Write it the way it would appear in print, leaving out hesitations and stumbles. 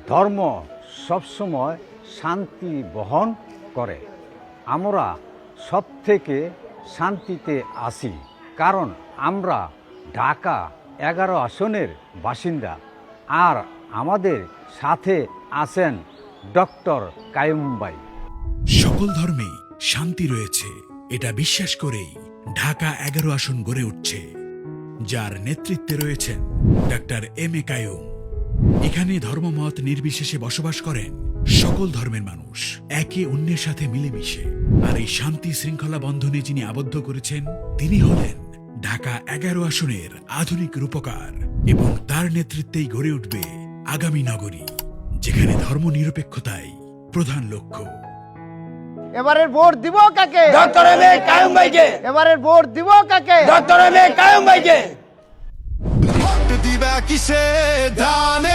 ধর্ম সবসময় শান্তি বহন করে। আমরা সব থেকে শান্তিতে আছি, কারণ আমরা ঢাকা 11 আসনের বাসিন্দা। আর আমাদের সাথে আছেন ডক্টর কাইয়ুম ভাই। সকল ধর্মেই শান্তি রয়েছে, এটা বিশ্বাস করেই ঢাকা 11 আসন গড়ে উঠছে, যার নেতৃত্বে রয়েছেন ডাক্তার এম এ কাইয়ুম। এখানে ধর্মমত নির্বিশেষে বসবাস করেন সকল ধর্মের মানুষ, একে অন্যের সাথে মিলেমিশে। আর এই শান্তি শৃঙ্খলা বন্ধনে যিনি আবদ্ধ করেছেন, তিনি হলেন ঢাকা 11 আসনের আধুনিক রূপকার। এবং তার নেতৃত্বেই গড়ে উঠবে আগামী নগরী, যেখানে ধর্মনিরপেক্ষতাই প্রধান লক্ষ্য। এবারের ভোট দিব কাকে? ডক্টর এম এ কাইয়ুম ভাইকে। এবারের ভোট দিব কাকে? ডক্টর এম এ কাইয়ুম ভাইকে। ভোট দিবা কিসে ধানে